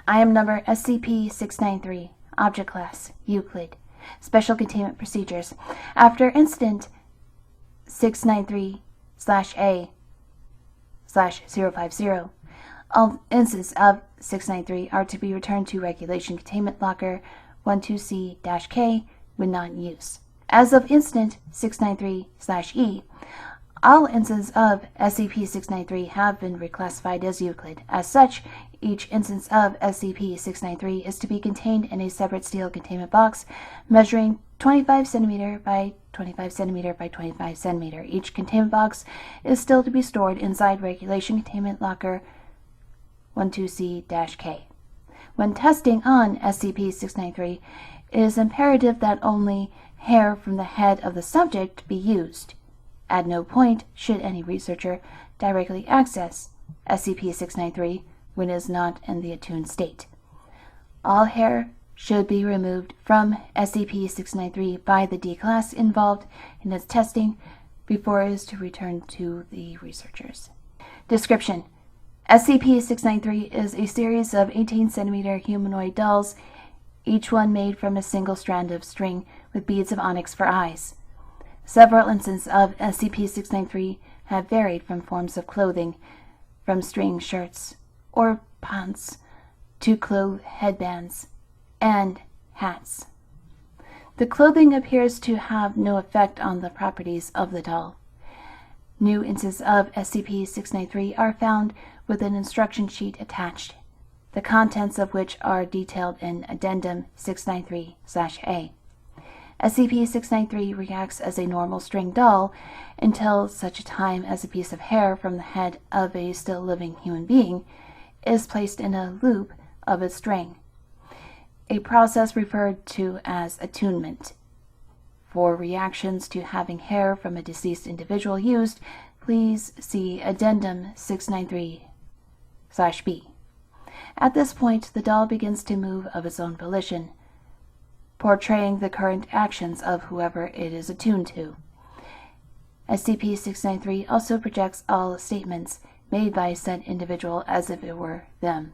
Item number SCP-693. Object Class Euclid. Special Containment Procedures. After Incident 693/A/050, all instances of 693 are to be returned to Regulation Containment Locker 12C-K when not in use. As of Incident 693/E, all instances of SCP-693 have been reclassified as Euclid. As such, each instance of SCP-693 is to be contained in a separate steel containment box measuring 25 cm by 25 cm by 25 cm. Each containment box is still to be stored inside Regulation Containment Locker 12C-K. When testing on SCP-693, it is imperative that only hair from the head of the subject be used. At no point should any researcher directly access SCP-693 when it is not in the attuned state. All hair should be removed from SCP-693 by the D-Class involved in its testing before it is to return to the researchers. Description: SCP-693 is a series of 18 cm humanoid dolls, each one made from a single strand of string with beads of onyx for eyes. Several instances of SCP-693 have varied from forms of clothing, from string shirts or pants to cloth headbands and hats. The clothing appears to have no effect on the properties of the doll. New instances of SCP-693 are found with an instruction sheet attached, the contents of which are detailed in Addendum 693/A. SCP-693 reacts as a normal string doll until such a time as a piece of hair from the head of a still living human being is placed in a loop of its string, a process referred to as attunement. For reactions to having hair from a deceased individual used, please see Addendum 693/B. At this point, the doll begins to move of its own volition, portraying the current actions of whoever it is attuned to. SCP-693 also projects all statements made by said individual as if it were them.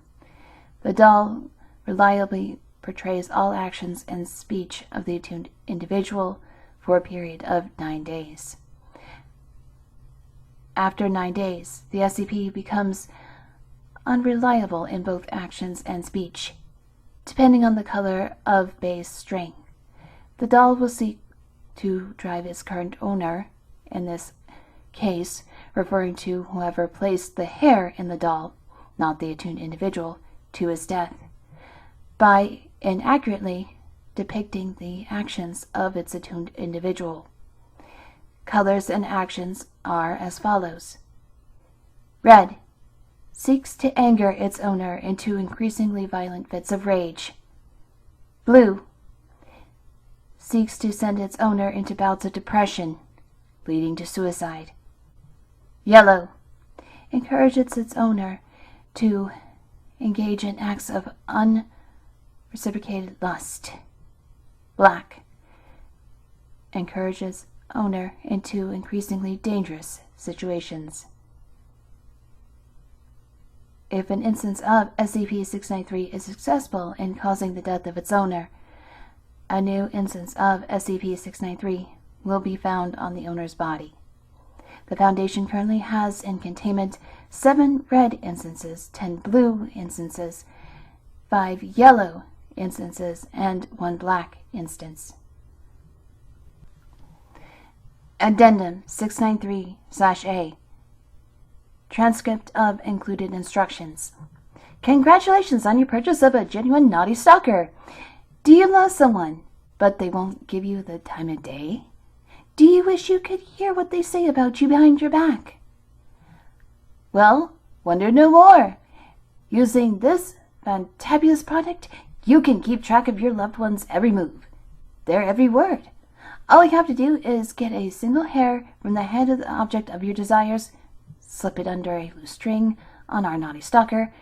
The doll reliably portrays all actions and speech of the attuned individual for a period of 9 days. After 9 days, the SCP becomes unreliable in both actions and speech, depending on the color of base string. The doll will seek to drive its current owner, in this case referring to whoever placed the hair in the doll, not the attuned individual, to his death, by inaccurately depicting the actions of its attuned individual. Colors and actions are as follows. Red seeks to anger its owner into increasingly violent fits of rage. Blue seeks to send its owner into bouts of depression, leading to suicide. Yellow encourages its owner to engage in acts of unreciprocated lust. Black encourages owner into increasingly dangerous situations. If an instance of SCP-693 is successful in causing the death of its owner, a new instance of SCP-693 will be found on the owner's body. The Foundation currently has in containment 7 red instances, 10 blue instances, 5 yellow instances, and 1 black instance. Addendum 693/A. Transcript of included instructions. Congratulations on your purchase of a genuine Knotty Stalker. Do you love someone, but they won't give you the time of day? Do you wish you could hear what they say about you behind your back? Well, wonder no more. Using this fantabulous product, you can keep track of your loved one's every move, their every word. All you have to do is get a single hair from the head of the object of your desires, slip it under a loose string on our Knotty Stalker,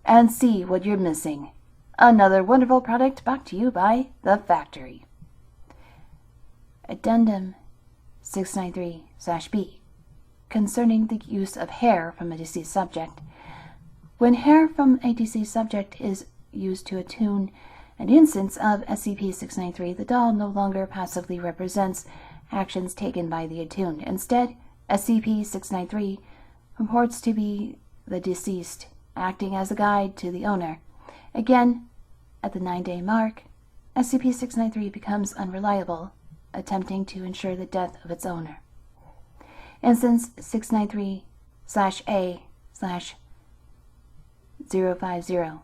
and see what you're missing. Another wonderful product brought to you by the factory. Addendum 693/B. Concerning the use of hair from a deceased subject. When hair from a deceased subject is used to attune an instance of SCP-693, the doll no longer passively represents actions taken by the attuned. Instead, SCP-693 purports to be the deceased, acting as a guide to the owner. Again, at the 9-day mark, SCP-693 becomes unreliable, attempting to ensure the death of its owner. Instance 693-A/050.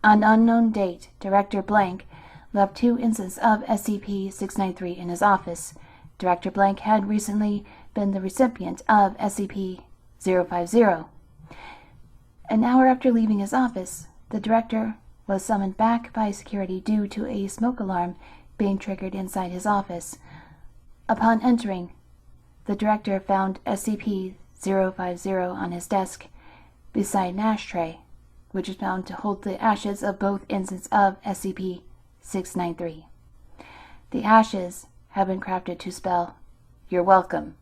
On unknown date, Director Blank left 2 instances of SCP-693 in his office. Director Blank had recently been the recipient of SCP-050. An hour after leaving his office, the director was summoned back by security due to a smoke alarm being triggered inside his office. Upon entering, the director found SCP-050 on his desk beside an ashtray, which is found to hold the ashes of both instances of SCP-693. The ashes have been crafted to spell, "You're welcome."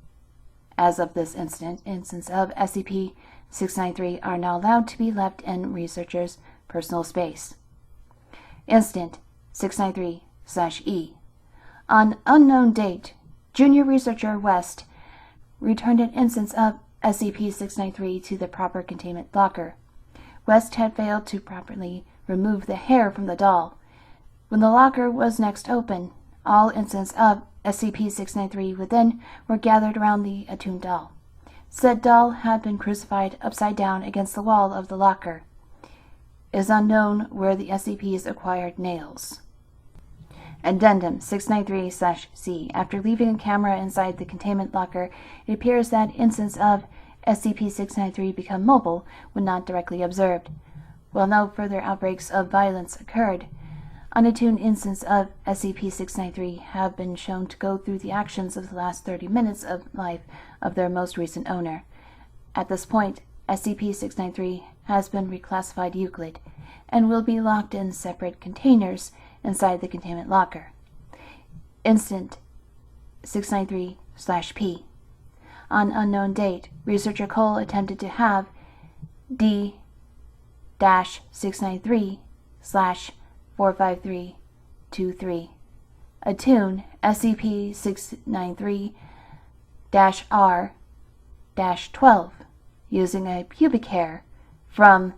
As of this instance of SCP-693 are now allowed to be left in researchers' personal space. Instant 693-E. On unknown date, Junior Researcher West returned an instance of SCP-693 to the proper containment locker. West had failed to properly remove the hair from the doll. When the locker was next opened, all instances of SCP-693 within were gathered around the attuned doll. Said doll had been crucified upside down against the wall of the locker. It is unknown where the SCPs acquired nails. Addendum 693-C. After leaving a camera inside the containment locker, it appears that instances of SCP-693 become mobile when not directly observed. While no further outbreaks of violence occurred, unattuned instances of SCP-693 have been shown to go through the actions of the last 30 minutes of life of their most recent owner. At this point, SCP-693 has been reclassified Euclid and will be locked in separate containers inside the containment locker. Instant 693-P. On unknown date, Researcher Cole attempted to have D-693/45323 attune SCP-693-R-12 using a pubic hair from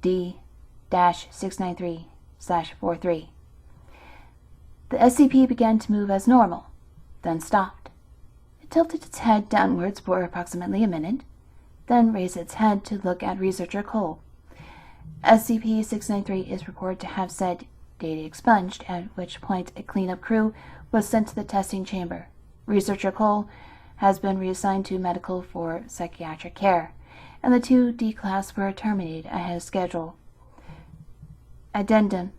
D-693/43. The SCP began to move as normal, then stopped. It tilted its head downwards for approximately a minute, then raised its head to look at Researcher Cole. SCP-693 is reported to have said data expunged, at which point a cleanup crew was sent to the testing chamber. Researcher Cole has been reassigned to medical for psychiatric care, and the 2 D-Class were terminated ahead of schedule. Addendum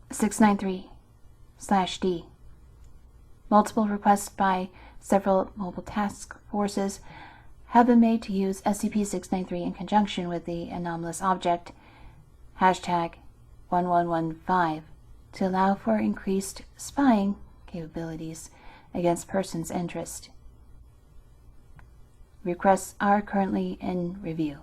693-D. Multiple requests by several mobile task forces have been made to use SCP-693 in conjunction with the anomalous object #1115 to allow for increased spying capabilities against persons' interest. Requests are currently in review.